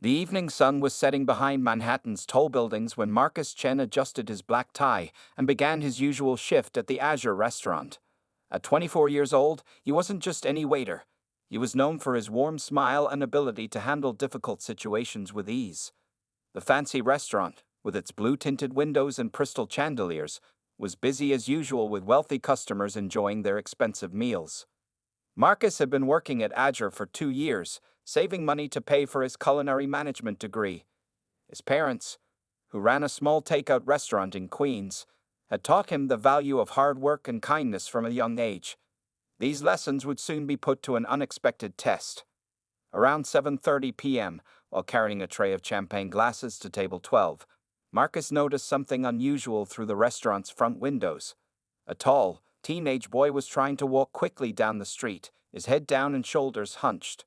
The evening sun was setting behind Manhattan's tall buildings when Marcus Chen adjusted his black tie and began his usual shift at the Azure restaurant. At 24 years old, he wasn't just any waiter. He was known for his warm smile and ability to handle difficult situations with ease. The fancy restaurant, with its blue-tinted windows and crystal chandeliers, was busy as usual with wealthy customers enjoying their expensive meals. Marcus had been working at Azure for 2 years, saving money to pay for his culinary management degree. His parents, who ran a small takeout restaurant in Queens, had taught him the value of hard work and kindness from a young age. These lessons would soon be put to an unexpected test. Around 7:30 p.m., while carrying a tray of champagne glasses to table 12, Marcus noticed something unusual through the restaurant's front windows. A tall, teenage boy was trying to walk quickly down the street, his head down and shoulders hunched.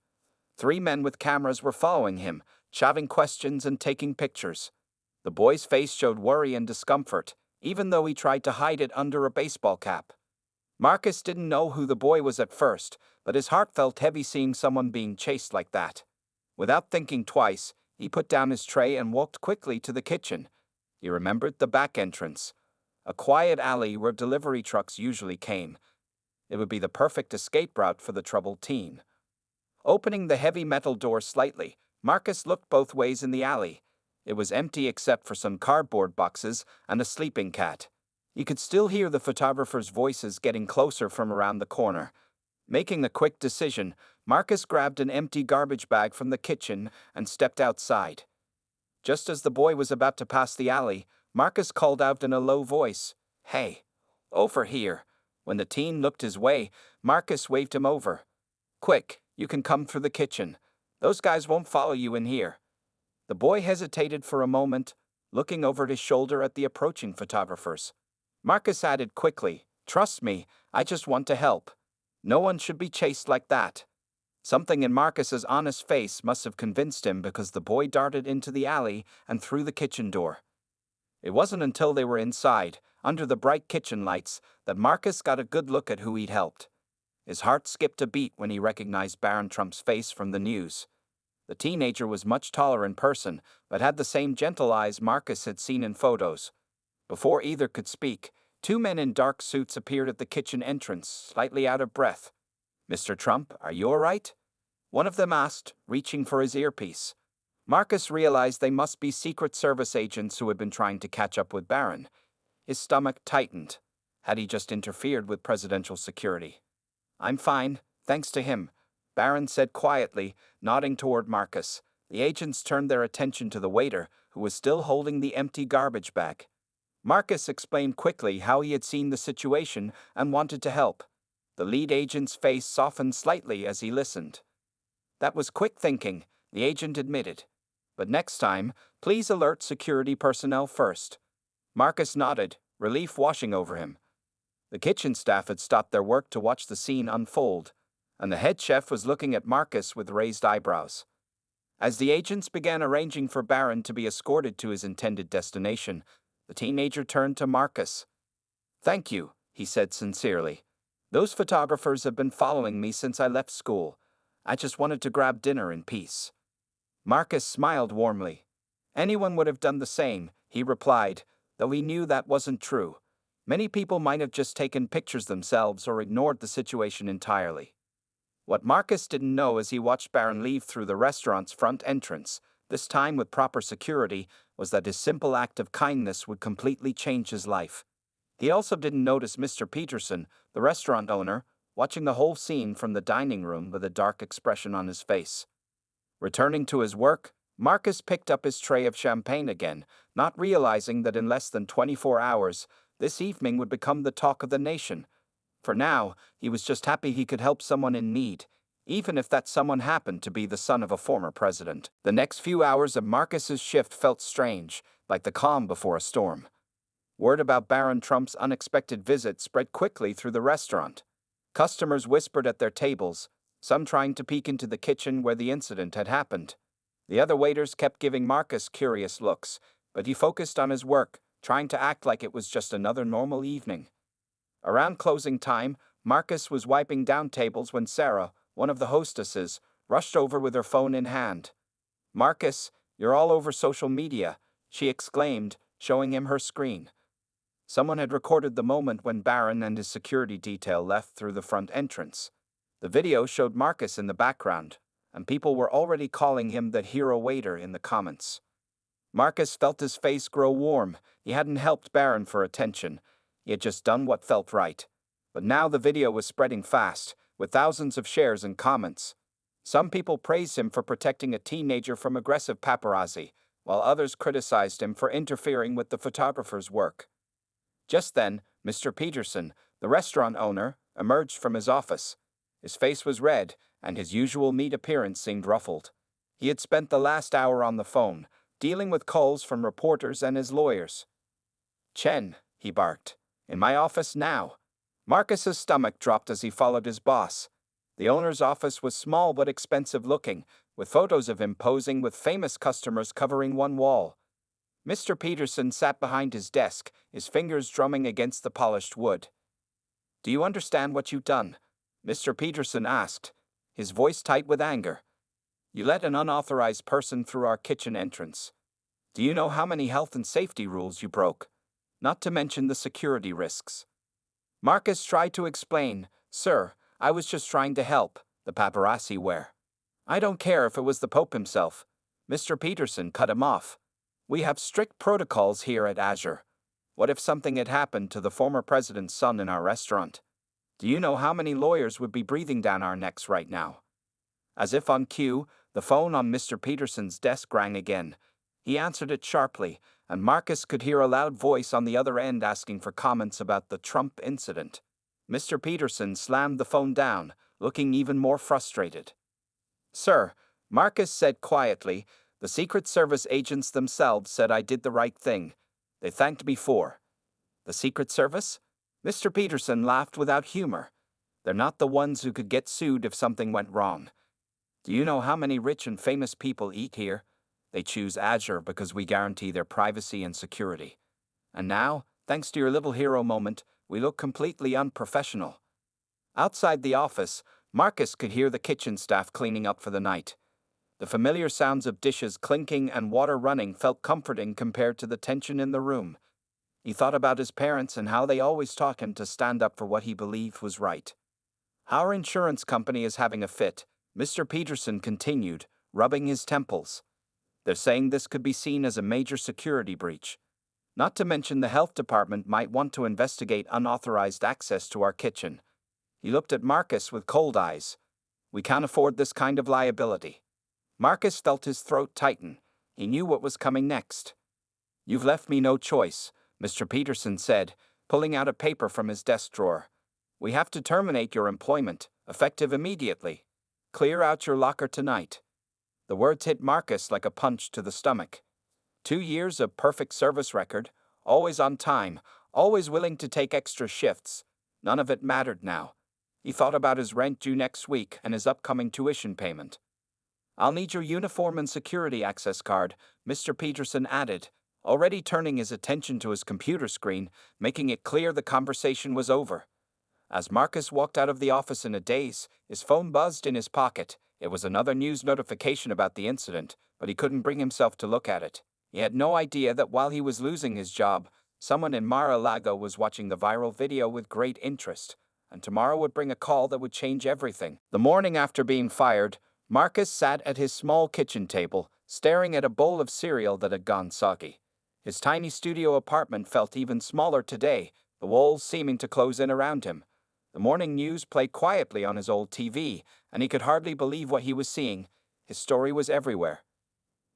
3 men with cameras were following him, shouting questions and taking pictures. The boy's face showed worry and discomfort, even though he tried to hide it under a baseball cap. Marcus didn't know who the boy was at first, but his heart felt heavy seeing someone being chased like that. Without thinking twice, he put down his tray and walked quickly to the kitchen. He remembered the back entrance, a quiet alley where delivery trucks usually came. It would be the perfect escape route for the troubled teen. Opening the heavy metal door slightly, Marcus looked both ways in the alley. It was empty except for some cardboard boxes and a sleeping cat. He could still hear the photographers' voices getting closer from around the corner. Making a quick decision, Marcus grabbed an empty garbage bag from the kitchen and stepped outside. Just as the boy was about to pass the alley, Marcus called out in a low voice, "Hey, over here." When the teen looked his way, Marcus waved him over. "Quick, you can come through the kitchen. Those guys won't follow you in here." The boy hesitated for a moment, looking over his shoulder at the approaching photographers. Marcus added quickly, "Trust me, I just want to help. No one should be chased like that." Something in Marcus's honest face must have convinced him because the boy darted into the alley and through the kitchen door. It wasn't until they were inside, under the bright kitchen lights, that Marcus got a good look at who he'd helped. His heart skipped a beat when he recognized Barron Trump's face from the news. The teenager was much taller in person, but had the same gentle eyes Marcus had seen in photos. Before either could speak, 2 men in dark suits appeared at the kitchen entrance, slightly out of breath. "Mr. Trump, are you all right?" one of them asked, reaching for his earpiece. Marcus realized they must be Secret Service agents who had been trying to catch up with Barron. His stomach tightened. Had he just interfered with presidential security? "I'm fine, thanks to him," Barron said quietly, nodding toward Marcus. The agents turned their attention to the waiter, who was still holding the empty garbage bag. Marcus explained quickly how he had seen the situation and wanted to help. The lead agent's face softened slightly as he listened. "That was quick thinking," the agent admitted. "But next time, please alert security personnel first." Marcus nodded, relief washing over him. The kitchen staff had stopped their work to watch the scene unfold, and the head chef was looking at Marcus with raised eyebrows. As the agents began arranging for Barron to be escorted to his intended destination, the teenager turned to Marcus. "Thank you," he said sincerely. "Those photographers have been following me since I left school. I just wanted to grab dinner in peace." Marcus smiled warmly. "Anyone would have done the same," he replied, though he knew that wasn't true. Many people might have just taken pictures themselves or ignored the situation entirely. What Marcus didn't know as he watched Barron leave through the restaurant's front entrance, this time with proper security, was that his simple act of kindness would completely change his life. He also didn't notice Mr. Peterson, the restaurant owner, watching the whole scene from the dining room with a dark expression on his face. Returning to his work, Marcus picked up his tray of champagne again, not realizing that in less than 24 hours, this evening would become the talk of the nation. For now, he was just happy he could help someone in need, even if that someone happened to be the son of a former president. The next few hours of Marcus's shift felt strange, like the calm before a storm. Word about Barron Trump's unexpected visit spread quickly through the restaurant. Customers whispered at their tables, some trying to peek into the kitchen where the incident had happened. The other waiters kept giving Marcus curious looks, but he focused on his work, trying to act like it was just another normal evening. Around closing time, Marcus was wiping down tables when Sarah, one of the hostesses, rushed over with her phone in hand. "Marcus, you're all over social media," she exclaimed, showing him her screen. Someone had recorded the moment when Barron and his security detail left through the front entrance. The video showed Marcus in the background, and people were already calling him the hero waiter in the comments. Marcus felt his face grow warm. He hadn't helped Barron for attention. He had just done what felt right. But now the video was spreading fast, with thousands of shares and comments. Some people praised him for protecting a teenager from aggressive paparazzi, while others criticized him for interfering with the photographer's work. Just then, Mr. Peterson, the restaurant owner, emerged from his office. His face was red, and his usual neat appearance seemed ruffled. He had spent the last hour on the phone, dealing with calls from reporters and his lawyers. "Chen," he barked, "in my office now." Marcus's stomach dropped as he followed his boss. The owner's office was small but expensive-looking, with photos of him posing with famous customers covering one wall. Mr. Peterson sat behind his desk, his fingers drumming against the polished wood. "Do you understand what you've done?" Mr. Peterson asked, his voice tight with anger. "You let an unauthorized person through our kitchen entrance. Do you know how many health and safety rules you broke? Not to mention the security risks." Marcus tried to explain, "Sir, I was just trying to help the paparazzi wear." "I don't care if it was the Pope himself." Mr. Peterson cut him off. "We have strict protocols here at Azure. What if something had happened to the former president's son in our restaurant? Do you know how many lawyers would be breathing down our necks right now?" As if on cue, the phone on Mr. Peterson's desk rang again. He answered it sharply, and Marcus could hear a loud voice on the other end asking for comments about the Trump incident. Mr. Peterson slammed the phone down, looking even more frustrated. "Sir," Marcus said quietly, "the Secret Service agents themselves said I did the right thing. They thanked me for." "The Secret Service?" Mr. Peterson laughed without humor. "They're not the ones who could get sued if something went wrong. Do you know how many rich and famous people eat here? They choose Azure because we guarantee their privacy and security. And now, thanks to your little hero moment, we look completely unprofessional." Outside the office, Marcus could hear the kitchen staff cleaning up for the night. The familiar sounds of dishes clinking and water running felt comforting compared to the tension in the room. He thought about his parents and how they always taught him to stand up for what he believed was right. "Our insurance company is having a fit," Mr. Peterson continued, rubbing his temples. "They're saying this could be seen as a major security breach. Not to mention the health department might want to investigate unauthorized access to our kitchen." He looked at Marcus with cold eyes. "We can't afford this kind of liability." Marcus felt his throat tighten. He knew what was coming next. "You've left me no choice," Mr. Peterson said, pulling out a paper from his desk drawer. "We have to terminate your employment, effective immediately. Clear out your locker tonight." The words hit Marcus like a punch to the stomach. 2 years of perfect service record, always on time, always willing to take extra shifts. None of it mattered now. He thought about his rent due next week and his upcoming tuition payment. "I'll need your uniform and security access card," Mr. Peterson added, already turning his attention to his computer screen, making it clear the conversation was over. As Marcus walked out of the office in a daze, his phone buzzed in his pocket. It was another news notification about the incident, but he couldn't bring himself to look at it. He had no idea that while he was losing his job, someone in Mar-a-Lago was watching the viral video with great interest, and tomorrow would bring a call that would change everything. The morning after being fired, Marcus sat at his small kitchen table, staring at a bowl of cereal that had gone soggy. His tiny studio apartment felt even smaller today, the walls seeming to close in around him. The morning news played quietly on his old TV, and he could hardly believe what he was seeing. His story was everywhere.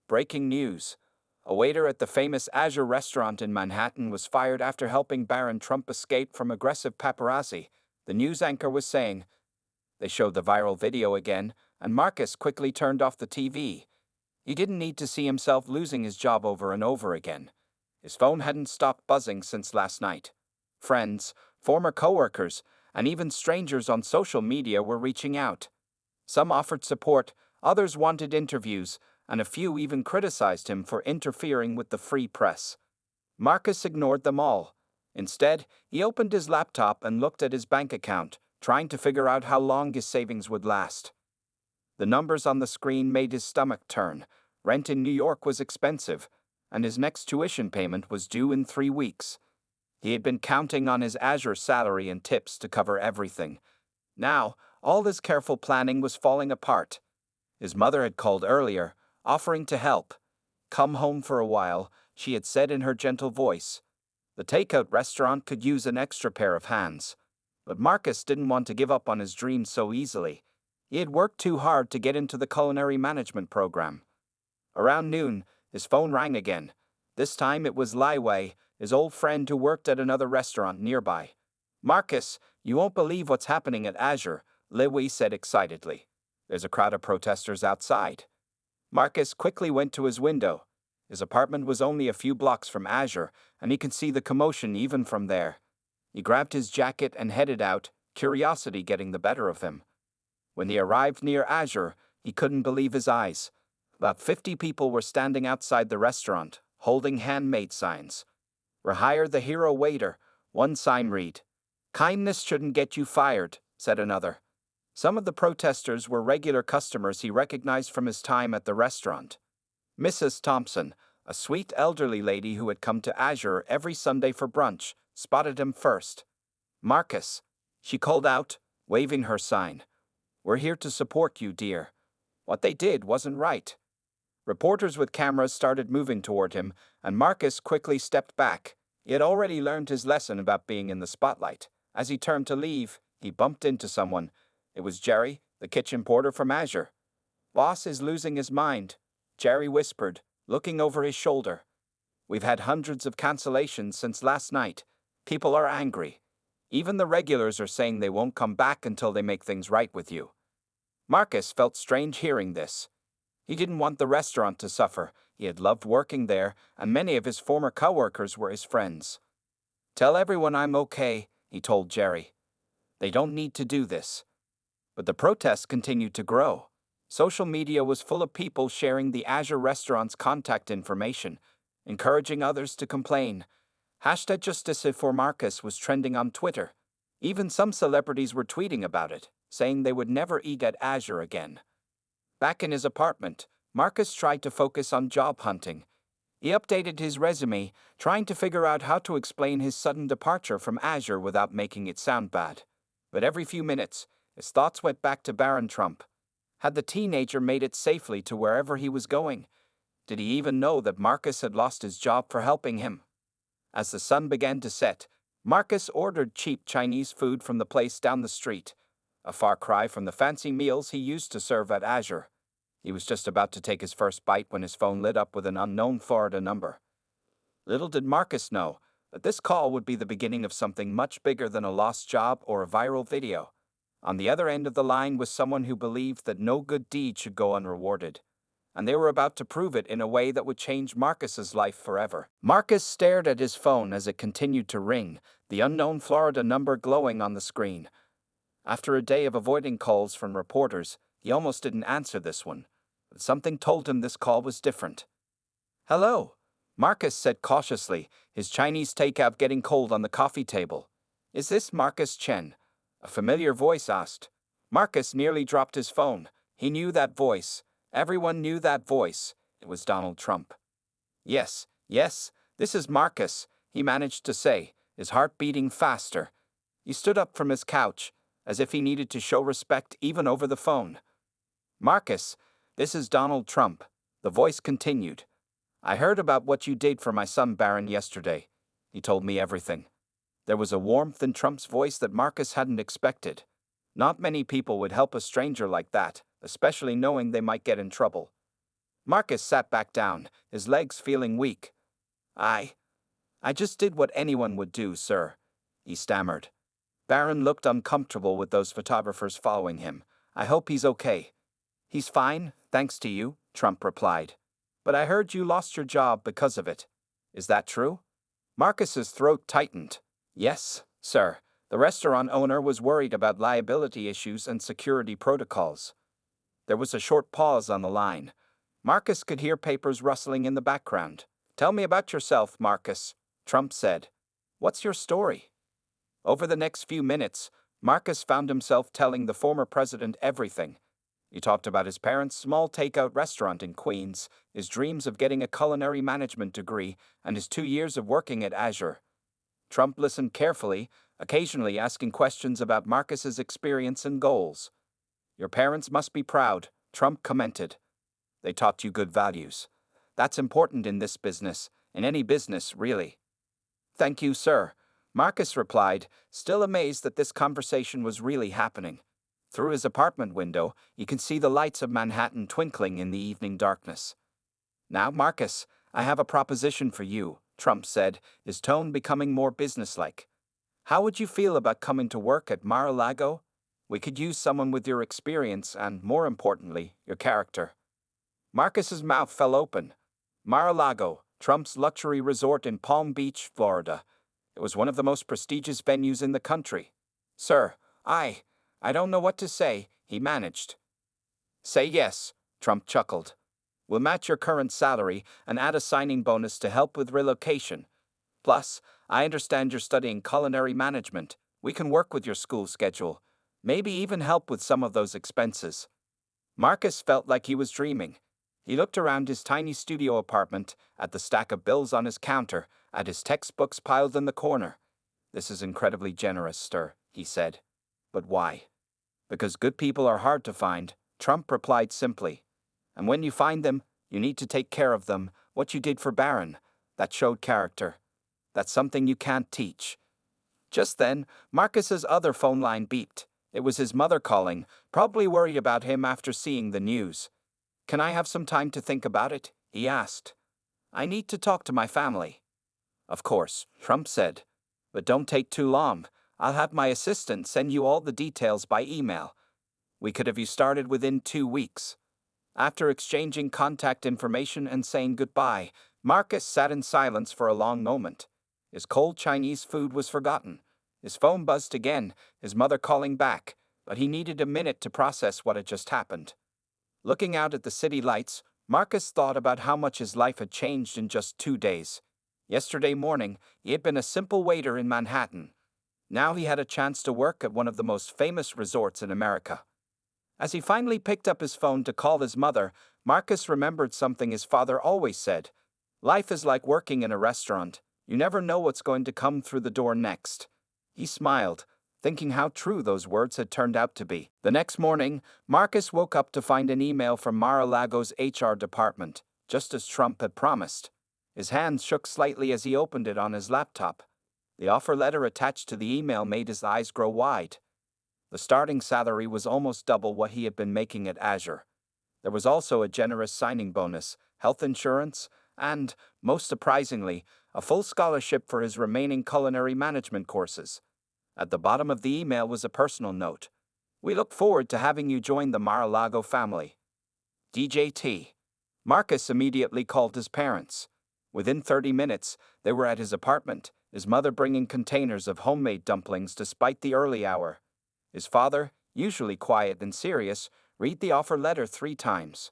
Breaking news. A waiter at the famous Azure restaurant in Manhattan was fired after helping Barron Trump escape from aggressive paparazzi, the news anchor was saying. They showed the viral video again, and Marcus quickly turned off the TV. He didn't need to see himself losing his job over and over again. His phone hadn't stopped buzzing since last night. Friends, former coworkers, and even strangers on social media were reaching out. Some offered support, others wanted interviews, and a few even criticized him for interfering with the free press. Marcus ignored them all. Instead, he opened his laptop and looked at his bank account, trying to figure out how long his savings would last. The numbers on the screen made his stomach turn. Rent in New York was expensive, and his next tuition payment was due in 3 weeks. He had been counting on his Azure salary and tips to cover everything. Now, all this careful planning was falling apart. His mother had called earlier, offering to help. "Come home for a while," she had said in her gentle voice. The takeout restaurant could use an extra pair of hands. But Marcus didn't want to give up on his dreams so easily. He had worked too hard to get into the culinary management program. Around noon, his phone rang again. This time it was Lai Wei, his old friend who worked at another restaurant nearby. "Marcus, you won't believe what's happening at Azure," Li Wei said excitedly. "There's a crowd of protesters outside." Marcus quickly went to his window. His apartment was only a few blocks from Azure, and he could see the commotion even from there. He grabbed his jacket and headed out, curiosity getting the better of him. When he arrived near Azure, he couldn't believe his eyes. About 50 people were standing outside the restaurant, holding handmade signs. "Rehire the hero waiter," one sign read. "Kindness shouldn't get you fired," said another. Some of the protesters were regular customers he recognized from his time at the restaurant. Mrs. Thompson, a sweet elderly lady who had come to Azure every Sunday for brunch, spotted him first. "Marcus," she called out, waving her sign. "We're here to support you, dear." What they did wasn't right. Reporters with cameras started moving toward him, and Marcus quickly stepped back. He had already learned his lesson about being in the spotlight. As he turned to leave, he bumped into someone. It was Jerry, the kitchen porter from Azure. "Boss is losing his mind," Jerry whispered, looking over his shoulder. "We've had hundreds of cancellations since last night. People are angry. Even the regulars are saying they won't come back until they make things right with you." Marcus felt strange hearing this. He didn't want the restaurant to suffer. He had loved working there, and many of his former coworkers were his friends. "Tell everyone I'm okay," he told Jerry. "They don't need to do this." But the protests continued to grow. Social media was full of people sharing the Azure restaurant's contact information, encouraging others to complain. #Justice for Marcus was trending on Twitter. Even some celebrities were tweeting about it, saying they would never eat at Azure again. Back in his apartment, Marcus tried to focus on job hunting. He updated his resume, trying to figure out how to explain his sudden departure from Azure without making it sound bad. But every few minutes, his thoughts went back to Barron Trump. Had the teenager made it safely to wherever he was going? Did he even know that Marcus had lost his job for helping him? As the sun began to set, Marcus ordered cheap Chinese food from the place down the street, a far cry from the fancy meals he used to serve at Azure. He was just about to take his first bite when his phone lit up with an unknown Florida number. Little did Marcus know that this call would be the beginning of something much bigger than a lost job or a viral video. On the other end of the line was someone who believed that no good deed should go unrewarded. And they were about to prove it in a way that would change Marcus's life forever. Marcus stared at his phone as it continued to ring, the unknown Florida number glowing on the screen. After a day of avoiding calls from reporters, he almost didn't answer this one. But something told him this call was different. "Hello," Marcus said cautiously, his Chinese takeout getting cold on the coffee table. "Is this Marcus Chen?" A familiar voice asked. Marcus nearly dropped his phone. He knew that voice. Everyone knew that voice. It was Donald Trump. Yes, this is Marcus," he managed to say, his heart beating faster. He stood up from his couch, as if he needed to show respect even over the phone. "Marcus, this is Donald Trump," the voice continued. "I heard about what you did for my son Barron yesterday. He told me everything." There was a warmth in Trump's voice that Marcus hadn't expected. Not many people would help a stranger like that, especially knowing they might get in trouble. Marcus sat back down, his legs feeling weak. I just did what anyone would do, sir," he stammered. Barron looked uncomfortable with those photographers following him. "I hope he's okay." "He's fine, thanks to you," Trump replied. "But I heard you lost your job because of it. Is that true?" Marcus's throat tightened. "Yes, sir. The restaurant owner was worried about liability issues and security protocols." There was a short pause on the line. Marcus could hear papers rustling in the background. "Tell me about yourself, Marcus," Trump said. "What's your story?" Over the next few minutes, Marcus found himself telling the former president everything. He talked about his parents' small takeout restaurant in Queens, his dreams of getting a culinary management degree, and his 2 years of working at Azure. Trump listened carefully, occasionally asking questions about Marcus's experience and goals. Your parents must be proud, Trump commented. They taught you good values. That's important in this business, in any business, really. Thank you, sir, Marcus replied, still amazed that this conversation was really happening. Through his apartment window, he can see the lights of Manhattan twinkling in the evening darkness. Now, Marcus, I have a proposition for you, Trump said, his tone becoming more businesslike. How would you feel about coming to work at Mar-a-Lago? We could use someone with your experience and, more importantly, your character. Marcus's mouth fell open. Mar-a-Lago, Trump's luxury resort in Palm Beach, Florida. It was one of the most prestigious venues in the country. Sir, I don't know what to say, he managed. Say yes, Trump chuckled. We'll match your current salary and add a signing bonus to help with relocation. Plus, I understand you're studying culinary management. We can work with your school schedule. Maybe even help with some of those expenses. Marcus felt like he was dreaming. He looked around his tiny studio apartment, at the stack of bills on his counter, at his textbooks piled in the corner. This is incredibly generous, sir, he said. But why? Because good people are hard to find, Trump replied simply. And when you find them, you need to take care of them. What you did for Barron, that showed character. That's something you can't teach. Just then, Marcus's other phone line beeped. It was his mother calling, probably worried about him after seeing the news. Can I have some time to think about it? He asked. I need to talk to my family. Of course, Trump said. But don't take too long. I'll have my assistant send you all the details by email. We could have you started within 2 weeks. After exchanging contact information and saying goodbye, Marcus sat in silence for a long moment. His cold Chinese food was forgotten. His phone buzzed again, his mother calling back, but he needed a minute to process what had just happened. Looking out at the city lights, Marcus thought about how much his life had changed in just 2 days. Yesterday morning, he had been a simple waiter in Manhattan. Now he had a chance to work at one of the most famous resorts in America. As he finally picked up his phone to call his mother, Marcus remembered something his father always said. Life is like working in a restaurant. You never know what's going to come through the door next. He smiled, thinking how true those words had turned out to be. The next morning, Marcus woke up to find an email from Mar-a-Lago's HR department, just as Trump had promised. His hands shook slightly as he opened it on his laptop. The offer letter attached to the email made his eyes grow wide. The starting salary was almost double what he had been making at Azure. There was also a generous signing bonus, health insurance, and, most surprisingly, a full scholarship for his remaining culinary management courses. At the bottom of the email was a personal note. We look forward to having you join the Mar-a-Lago family. DJT. Marcus immediately called his parents. Within 30 minutes, they were at his apartment, his mother bringing containers of homemade dumplings despite the early hour. His father, usually quiet and serious, read the offer letter 3 times.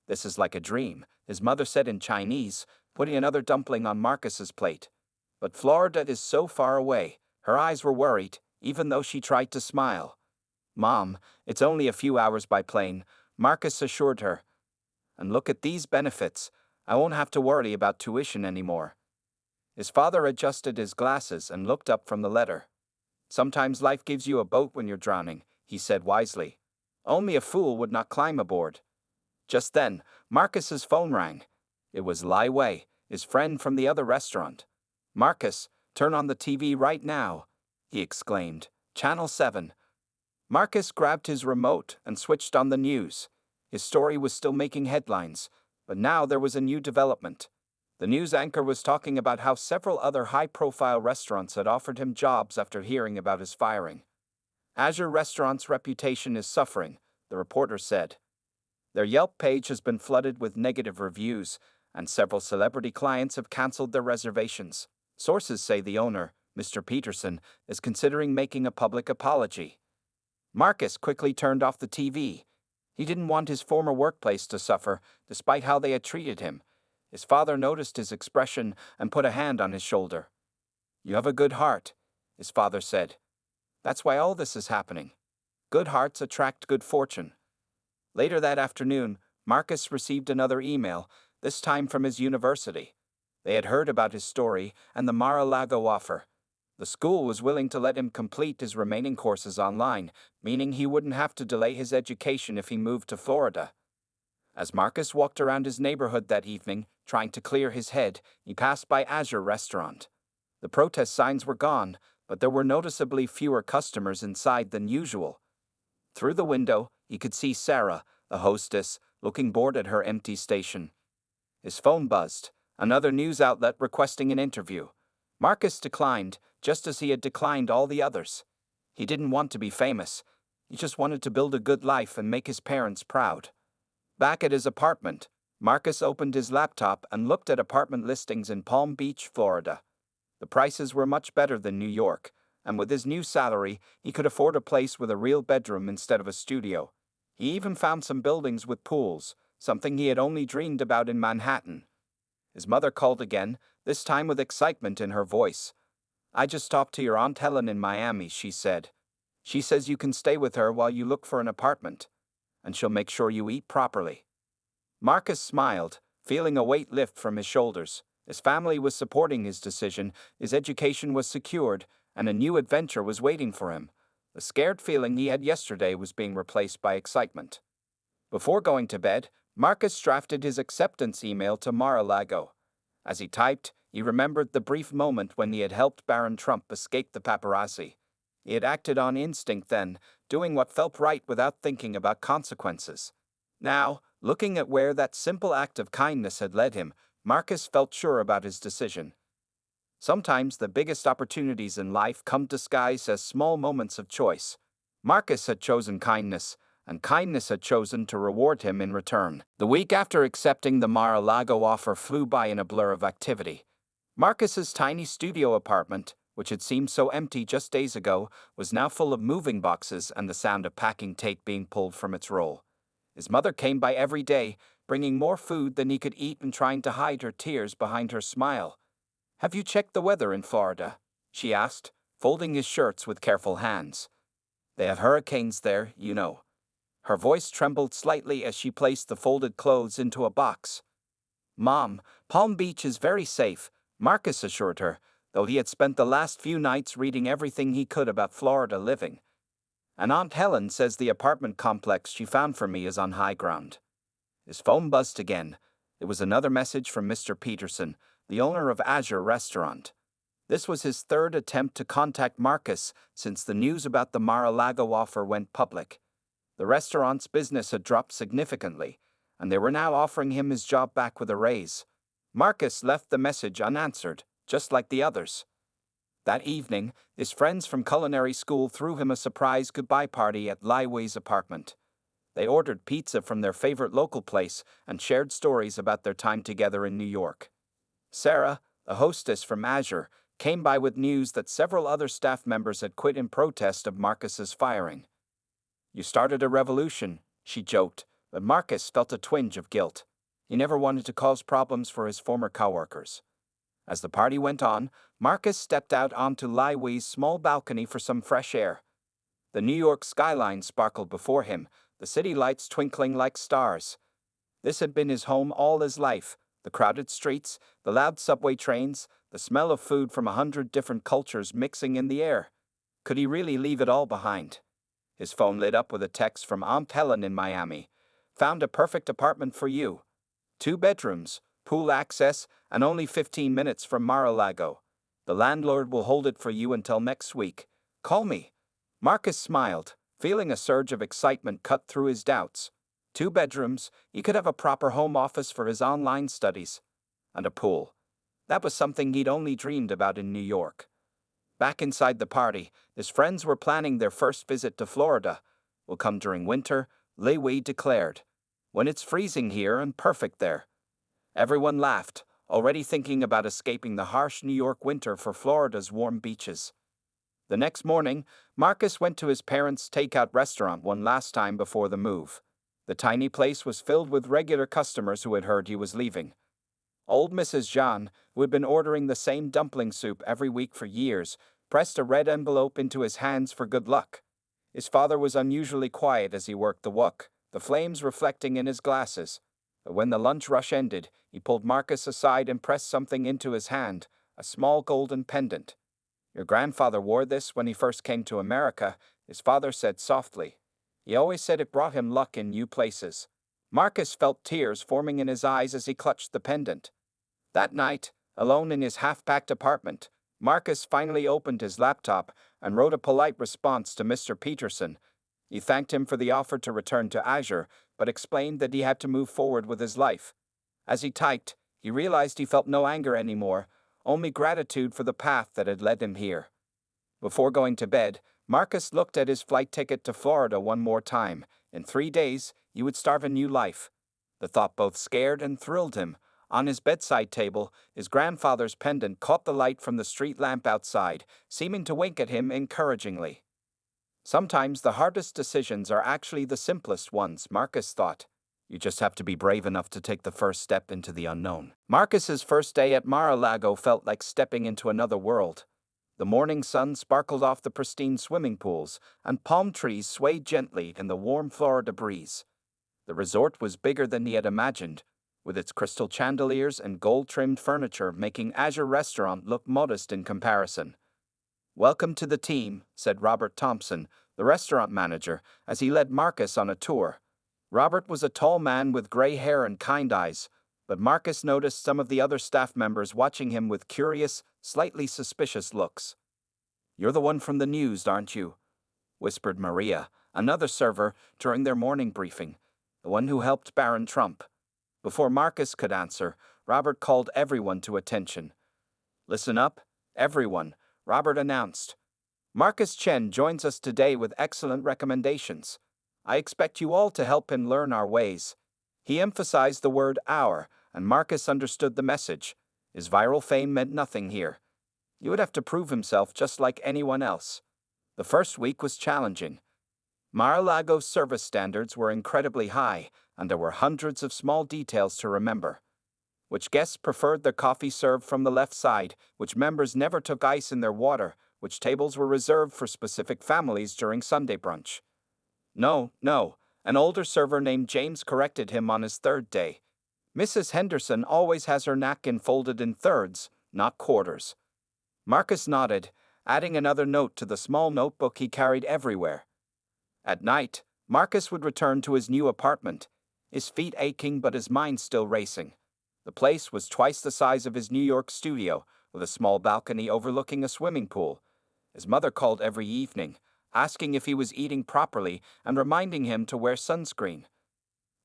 This is like a dream, his mother said in Chinese, putting another dumpling on Marcus's plate. But Florida is so far away. Her eyes were worried, even though she tried to smile. Mom, it's only a few hours by plane, Marcus assured her. And look at these benefits. I won't have to worry about tuition anymore. His father adjusted his glasses and looked up from the letter. Sometimes life gives you a boat when you're drowning, he said wisely. Only a fool would not climb aboard. Just then, Marcus's phone rang. It was Lai Wei, his friend from the other restaurant. Marcus, turn on the TV right now, he exclaimed. Channel 7. Marcus grabbed his remote and switched on the news. His story was still making headlines, but now there was a new development. The news anchor was talking about how several other high-profile restaurants had offered him jobs after hearing about his firing. Azure Restaurant's reputation is suffering, the reporter said. Their Yelp page has been flooded with negative reviews, and several celebrity clients have canceled their reservations. Sources say the owner, Mr. Peterson, is considering making a public apology. Marcus quickly turned off the TV. He didn't want his former workplace to suffer, despite how they had treated him. His father noticed his expression and put a hand on his shoulder. You have a good heart, his father said. That's why all this is happening. Good hearts attract good fortune. Later that afternoon, Marcus received another email, this time from his university. They had heard about his story and the Mar-a-Lago offer. The school was willing to let him complete his remaining courses online, meaning he wouldn't have to delay his education if he moved to Florida. As Marcus walked around his neighborhood that evening, trying to clear his head, he passed by Azure Restaurant. The protest signs were gone, but there were noticeably fewer customers inside than usual. Through the window, he could see Sarah, the hostess, looking bored at her empty station. His phone buzzed, another news outlet requesting an interview. Marcus declined, just as he had declined all the others. He didn't want to be famous. He just wanted to build a good life and make his parents proud. Back at his apartment, Marcus opened his laptop and looked at apartment listings in Palm Beach, Florida. The prices were much better than New York, and with his new salary, he could afford a place with a real bedroom instead of a studio. He even found some buildings with pools, something he had only dreamed about in Manhattan. His mother called again, this time with excitement in her voice. "I just talked to your Aunt Helen in Miami," she said. "She says you can stay with her while you look for an apartment, and she'll make sure you eat properly." Marcus smiled, feeling a weight lift from his shoulders. His family was supporting his decision, his education was secured, and a new adventure was waiting for him. The scared feeling he had yesterday was being replaced by excitement. Before going to bed, Marcus drafted his acceptance email to Mar-a-Lago. As he typed, he remembered the brief moment when he had helped Barron Trump escape the paparazzi. He had acted on instinct then, doing what felt right without thinking about consequences. Now, looking at where that simple act of kindness had led him, Marcus felt sure about his decision. Sometimes the biggest opportunities in life come disguised as small moments of choice. Marcus had chosen kindness, and kindness had chosen to reward him in return. The week after accepting the Mar-a-Lago offer flew by in a blur of activity. Marcus's tiny studio apartment, which had seemed so empty just days ago, was now full of moving boxes and the sound of packing tape being pulled from its roll. His mother came by every day, bringing more food than he could eat and trying to hide her tears behind her smile. "Have you checked the weather in Florida?" she asked, folding his shirts with careful hands. "They have hurricanes there, you know." Her voice trembled slightly as she placed the folded clothes into a box. "Mom, Palm Beach is very safe," Marcus assured her, though he had spent the last few nights reading everything he could about Florida living. "And Aunt Helen says the apartment complex she found for me is on high ground." His phone buzzed again. It was another message from Mr. Peterson, the owner of Azure Restaurant. This was his third attempt to contact Marcus since the news about the Mar-a-Lago offer went public. The restaurant's business had dropped significantly, and they were now offering him his job back with a raise. Marcus left the message unanswered, just like the others. That evening, his friends from culinary school threw him a surprise goodbye party at Lai Wei's apartment. They ordered pizza from their favorite local place and shared stories about their time together in New York. Sarah, a hostess from Azure, came by with news that several other staff members had quit in protest of Marcus's firing. "You started a revolution," she joked, but Marcus felt a twinge of guilt. He never wanted to cause problems for his former coworkers. As the party went on, Marcus stepped out onto Lai Wei's small balcony for some fresh air. The New York skyline sparkled before him, the city lights twinkling like stars. This had been his home all his life. The crowded streets, the loud subway trains, the smell of food from 100 different cultures mixing in the air. Could he really leave it all behind? His phone lit up with a text from Aunt Helen in Miami. "Found a perfect apartment for you. 2 bedrooms, pool access, and only 15 minutes from Mar-a-Lago. The landlord will hold it for you until next week. Call me." Marcus smiled, feeling a surge of excitement cut through his doubts. 2 bedrooms, he could have a proper home office for his online studies. And a pool. That was something he'd only dreamed about in New York. Back inside the party, his friends were planning their first visit to Florida. "Will come during winter," Lai Wei declared. "When it's freezing here and perfect there." Everyone laughed, already thinking about escaping the harsh New York winter for Florida's warm beaches. The next morning, Marcus went to his parents' takeout restaurant one last time before the move. The tiny place was filled with regular customers who had heard he was leaving. Old Mrs. Jean, who had been ordering the same dumpling soup every week for years, pressed a red envelope into his hands for good luck. His father was unusually quiet as he worked the wok, the flames reflecting in his glasses. But when the lunch rush ended, he pulled Marcus aside and pressed something into his hand, a small golden pendant. "Your grandfather wore this when he first came to America," his father said softly. "He always said it brought him luck in new places." Marcus felt tears forming in his eyes as he clutched the pendant. That night, alone in his half-packed apartment, Marcus finally opened his laptop and wrote a polite response to Mr. Peterson. He thanked him for the offer to return to Azure, but explained that he had to move forward with his life. As he typed, he realized he felt no anger anymore, only gratitude for the path that had led him here. Before going to bed, Marcus looked at his flight ticket to Florida one more time. In 3 days, he would start a new life. The thought both scared and thrilled him. On his bedside table, his grandfather's pendant caught the light from the street lamp outside, seeming to wink at him encouragingly. Sometimes the hardest decisions are actually the simplest ones, Marcus thought. You just have to be brave enough to take the first step into the unknown. Marcus's first day at Mar-a-Lago felt like stepping into another world. The morning sun sparkled off the pristine swimming pools, and palm trees swayed gently in the warm Florida breeze. The resort was bigger than he had imagined, with its crystal chandeliers and gold-trimmed furniture making Azure Restaurant look modest in comparison. "Welcome to the team," said Robert Thompson, the restaurant manager, as he led Marcus on a tour. Robert was a tall man with gray hair and kind eyes, but Marcus noticed some of the other staff members watching him with curious, slightly suspicious looks. "You're the one from the news, aren't you?" whispered Maria, another server, during their morning briefing, the one who helped Baron Trump. Before Marcus could answer, Robert called everyone to attention. "Listen up, everyone," Robert announced. "Marcus Chen joins us today with excellent recommendations. I expect you all to help him learn our ways." He emphasized the word "our," and Marcus understood the message. His viral fame meant nothing here. He would have to prove himself just like anyone else. The first week was challenging. Mar-a-Lago's service standards were incredibly high, and there were hundreds of small details to remember. Which guests preferred their coffee served from the left side, which members never took ice in their water, which tables were reserved for specific families during Sunday brunch. No, an older server named James corrected him on his third day. "Mrs. Henderson always has her napkin folded in thirds, not quarters." Marcus nodded, adding another note to the small notebook he carried everywhere. At night, Marcus would return to his new apartment, his feet aching but his mind still racing. The place was twice the size of his New York studio, with a small balcony overlooking a swimming pool. His mother called every evening, asking if he was eating properly and reminding him to wear sunscreen.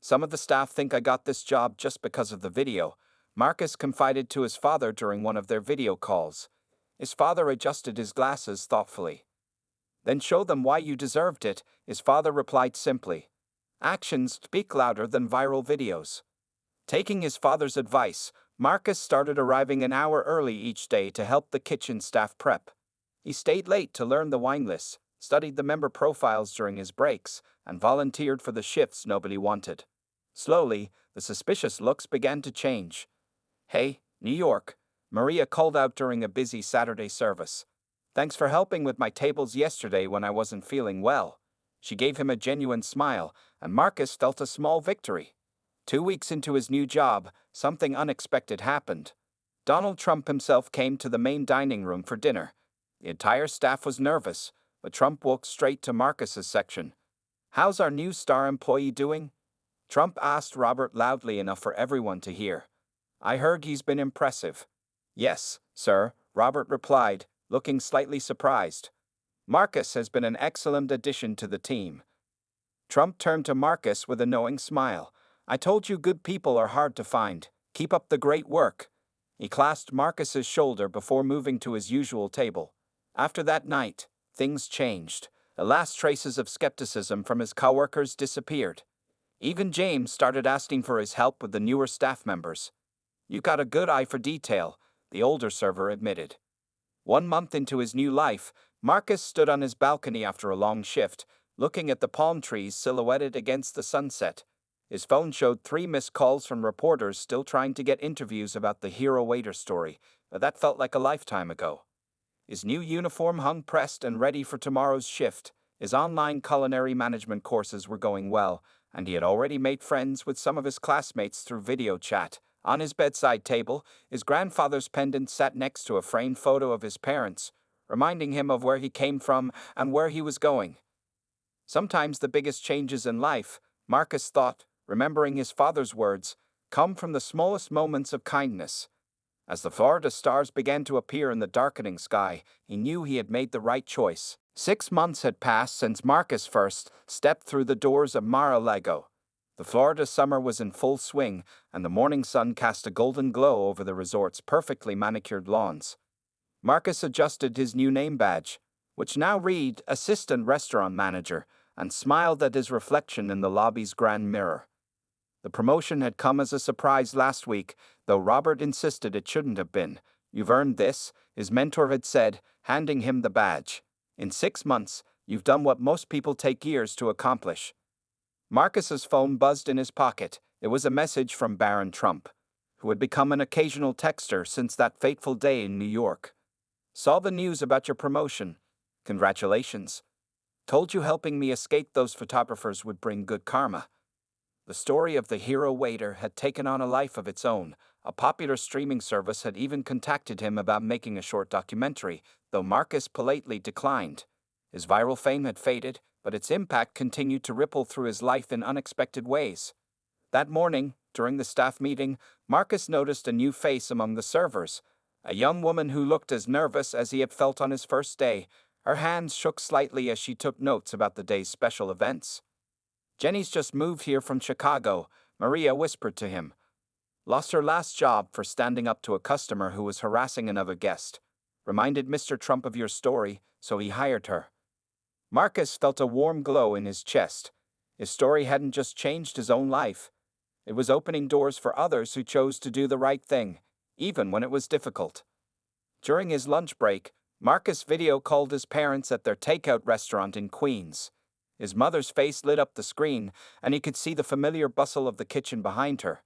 "Some of the staff think I got this job just because of the video," Marcus confided to his father during one of their video calls. His father adjusted his glasses thoughtfully. "Then show them why you deserved it," his father replied simply. "Actions speak louder than viral videos." Taking his father's advice, Marcus started arriving an hour early each day to help the kitchen staff prep. He stayed late to learn the wine lists, studied the member profiles during his breaks, and volunteered for the shifts nobody wanted. Slowly, the suspicious looks began to change. "Hey, New York," Maria called out during a busy Saturday service. "Thanks for helping with my tables yesterday when I wasn't feeling well." She gave him a genuine smile, and Marcus felt a small victory. 2 weeks into his new job, something unexpected happened. Donald Trump himself came to the main dining room for dinner. The entire staff was nervous, but Trump walked straight to Marcus's section. "How's our new star employee doing?" Trump asked Robert loudly enough for everyone to hear. "I heard he's been impressive." "Yes, sir," Robert replied, looking slightly surprised. "Marcus has been an excellent addition to the team." Trump turned to Marcus with a knowing smile. "I told you good people are hard to find. Keep up the great work." He clasped Marcus's shoulder before moving to his usual table. After that night, things changed. The last traces of skepticism from his coworkers disappeared. Even James started asking for his help with the newer staff members. "You got a good eye for detail," the older server admitted. 1 month into his new life, Marcus stood on his balcony after a long shift, looking at the palm trees silhouetted against the sunset. His phone showed 3 missed calls from reporters still trying to get interviews about the hero waiter story, but that felt like a lifetime ago. His new uniform hung pressed and ready for tomorrow's shift. His online culinary management courses were going well, and he had already made friends with some of his classmates through video chat. On his bedside table, his grandfather's pendant sat next to a framed photo of his parents, reminding him of where he came from and where he was going. Sometimes the biggest changes in life, Marcus thought, remembering his father's words, come from the smallest moments of kindness. As the Florida stars began to appear in the darkening sky, he knew he had made the right choice. 6 months had passed since Marcus first stepped through the doors of Mar-a-Lago. The Florida summer was in full swing, and the morning sun cast a golden glow over the resort's perfectly manicured lawns. Marcus adjusted his new name badge, which now read Assistant Restaurant Manager, and smiled at his reflection in the lobby's grand mirror. The promotion had come as a surprise last week, though Robert insisted it shouldn't have been. "You've earned this," his mentor had said, handing him the badge. "In 6 months, you've done what most people take years to accomplish." Marcus's phone buzzed in his pocket. It was a message from Barron Trump, who had become an occasional texter since that fateful day in New York. "Saw the news about your promotion. Congratulations. Told you helping me escape those photographers would bring good karma." The story of the hero waiter had taken on a life of its own. A popular streaming service had even contacted him about making a short documentary, though Marcus politely declined. His viral fame had faded, but its impact continued to ripple through his life in unexpected ways. That morning, during the staff meeting, Marcus noticed a new face among the servers, a young woman who looked as nervous as he had felt on his first day. Her hands shook slightly as she took notes about the day's special events. "Jenny's just moved here from Chicago," Maria whispered to him. "Lost her last job for standing up to a customer who was harassing another guest. Reminded Mr. Trump of your story, so he hired her." Marcus felt a warm glow in his chest. His story hadn't just changed his own life. It was opening doors for others who chose to do the right thing, even when it was difficult. During his lunch break, Marcus video called his parents at their takeout restaurant in Queens. His mother's face lit up the screen, and he could see the familiar bustle of the kitchen behind her.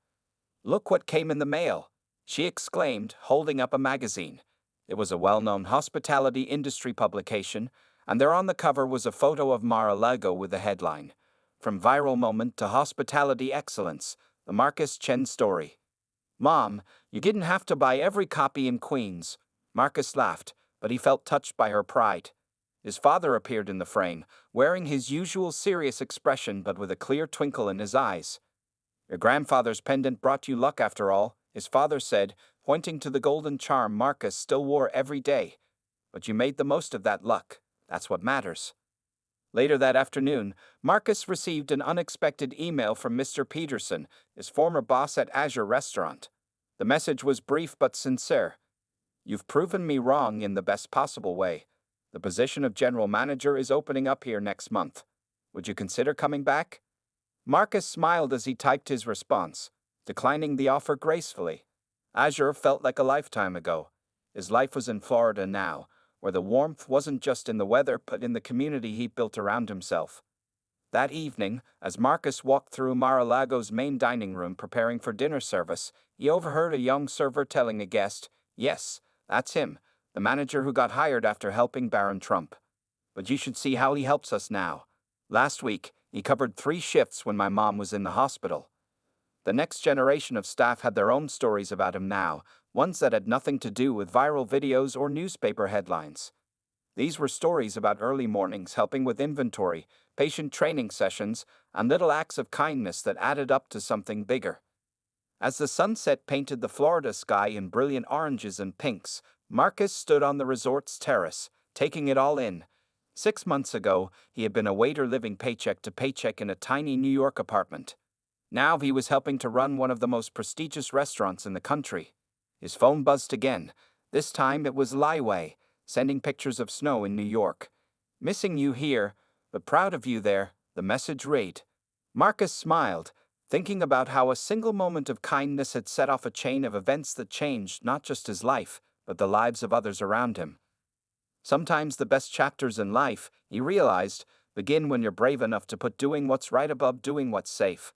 "Look what came in the mail," she exclaimed, holding up a magazine. It was a well-known hospitality industry publication, and there on the cover was a photo of Mar-a-Lago with the headline, "From Viral Moment to Hospitality Excellence, the Marcus Chen Story." "Mom, you didn't have to buy every copy in Queens." Marcus laughed, but he felt touched by her pride. His father appeared in the frame, wearing his usual serious expression but with a clear twinkle in his eyes. "Your grandfather's pendant brought you luck after all," his father said, pointing to the golden charm Marcus still wore every day. "But you made the most of that luck. That's what matters." Later that afternoon, Marcus received an unexpected email from Mr. Peterson, his former boss at Azure Restaurant. The message was brief but sincere. "You've proven me wrong in the best possible way. The position of general manager is opening up here next month. Would you consider coming back?" Marcus smiled as he typed his response, declining the offer gracefully. Azure felt like a lifetime ago. His life was in Florida now, where the warmth wasn't just in the weather but in the community he built around himself. That evening, as Marcus walked through Mar-a-Lago's main dining room preparing for dinner service, he overheard a young server telling a guest, "Yes, that's him, the manager who got hired after helping Barron Trump. But you should see how he helps us now. Last week, he covered 3 shifts when my mom was in the hospital." The next generation of staff had their own stories about him now, ones that had nothing to do with viral videos or newspaper headlines. These were stories about early mornings helping with inventory, patient training sessions, and little acts of kindness that added up to something bigger. As the sunset painted the Florida sky in brilliant oranges and pinks, Marcus stood on the resort's terrace, taking it all in. 6 months ago, he had been a waiter living paycheck to paycheck in a tiny New York apartment. Now he was helping to run one of the most prestigious restaurants in the country. His phone buzzed again. This time it was Liway, sending pictures of snow in New York. "Missing you here, but proud of you there," the message read. Marcus smiled, thinking about how a single moment of kindness had set off a chain of events that changed not just his life, but the lives of others around him. Sometimes the best chapters in life, he realized, begin when you're brave enough to put doing what's right above doing what's safe.